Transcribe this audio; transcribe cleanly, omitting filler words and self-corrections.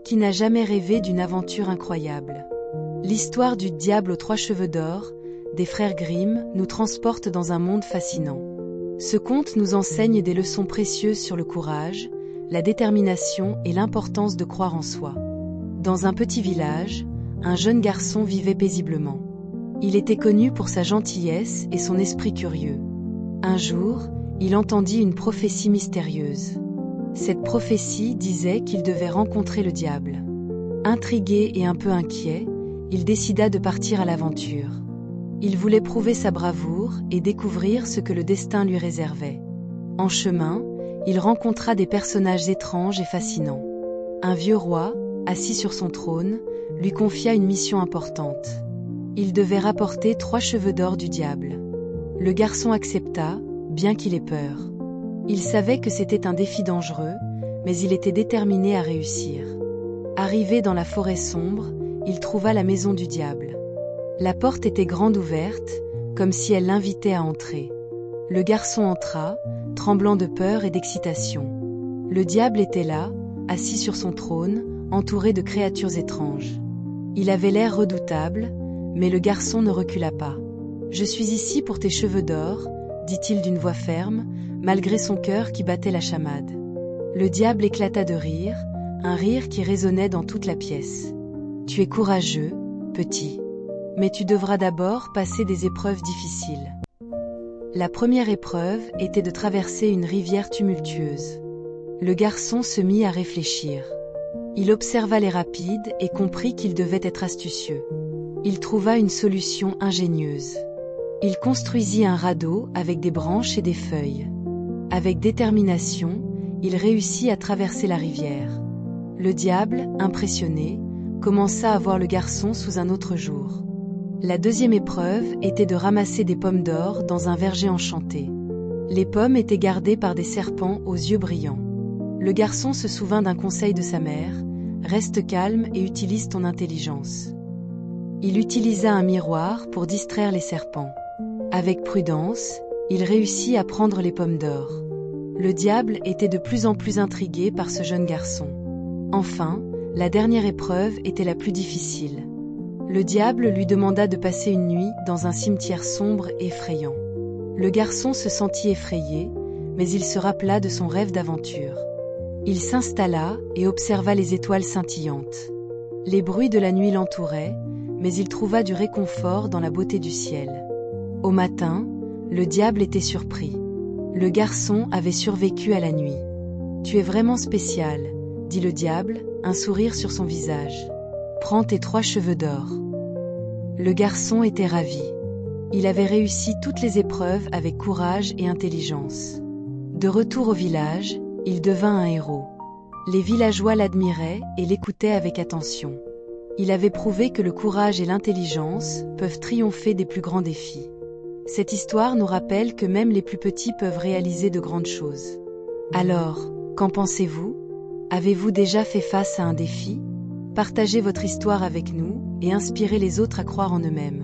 Qui n'a jamais rêvé d'une aventure incroyable? L'histoire du diable aux 3 cheveux d'or, des frères Grimm, nous transporte dans un monde fascinant. Ce conte nous enseigne des leçons précieuses sur le courage, la détermination et l'importance de croire en soi. Dans un petit village, un jeune garçon vivait paisiblement. Il était connu pour sa gentillesse et son esprit curieux. Un jour, il entendit une prophétie mystérieuse. Cette prophétie disait qu'il devait rencontrer le diable. Intrigué et un peu inquiet, il décida de partir à l'aventure. Il voulait prouver sa bravoure et découvrir ce que le destin lui réservait. En chemin, il rencontra des personnages étranges et fascinants. Un vieux roi, assis sur son trône, lui confia une mission importante. Il devait rapporter 3 cheveux d'or du diable. Le garçon accepta, bien qu'il ait peur. Il savait que c'était un défi dangereux, mais il était déterminé à réussir. Arrivé dans la forêt sombre, il trouva la maison du diable. La porte était grande ouverte, comme si elle l'invitait à entrer. Le garçon entra, tremblant de peur et d'excitation. Le diable était là, assis sur son trône, entouré de créatures étranges. Il avait l'air redoutable, mais le garçon ne recula pas. « Je suis ici pour tes cheveux d'or », dit-il d'une voix ferme, malgré son cœur qui battait la chamade. Le diable éclata de rire, un rire qui résonnait dans toute la pièce. « Tu es courageux, petit. Mais tu devras d'abord passer des épreuves difficiles. » La première épreuve était de traverser une rivière tumultueuse. Le garçon se mit à réfléchir. Il observa les rapides et comprit qu'il devait être astucieux. Il trouva une solution ingénieuse. Il construisit un radeau avec des branches et des feuilles. Avec détermination, il réussit à traverser la rivière. Le diable, impressionné, commença à voir le garçon sous un autre jour. La deuxième épreuve était de ramasser des pommes d'or dans un verger enchanté. Les pommes étaient gardées par des serpents aux yeux brillants. Le garçon se souvint d'un conseil de sa mère: « Reste calme et utilise ton intelligence. » Il utilisa un miroir pour distraire les serpents. Avec prudence, il réussit à prendre les pommes d'or. Le diable était de plus en plus intrigué par ce jeune garçon. Enfin, la dernière épreuve était la plus difficile. Le diable lui demanda de passer une nuit dans un cimetière sombre et effrayant. Le garçon se sentit effrayé, mais il se rappela de son rêve d'aventure. Il s'installa et observa les étoiles scintillantes. Les bruits de la nuit l'entouraient, mais il trouva du réconfort dans la beauté du ciel. Au matin, le diable était surpris. Le garçon avait survécu à la nuit. « Tu es vraiment spécial », dit le diable, un sourire sur son visage. « Prends tes 3 cheveux d'or. » Le garçon était ravi. Il avait réussi toutes les épreuves avec courage et intelligence. De retour au village, il devint un héros. Les villageois l'admiraient et l'écoutaient avec attention. Il avait prouvé que le courage et l'intelligence peuvent triompher des plus grands défis. Cette histoire nous rappelle que même les plus petits peuvent réaliser de grandes choses. Alors, qu'en pensez-vous? Avez-vous déjà fait face à un défi? Partagez votre histoire avec nous et inspirez les autres à croire en eux-mêmes.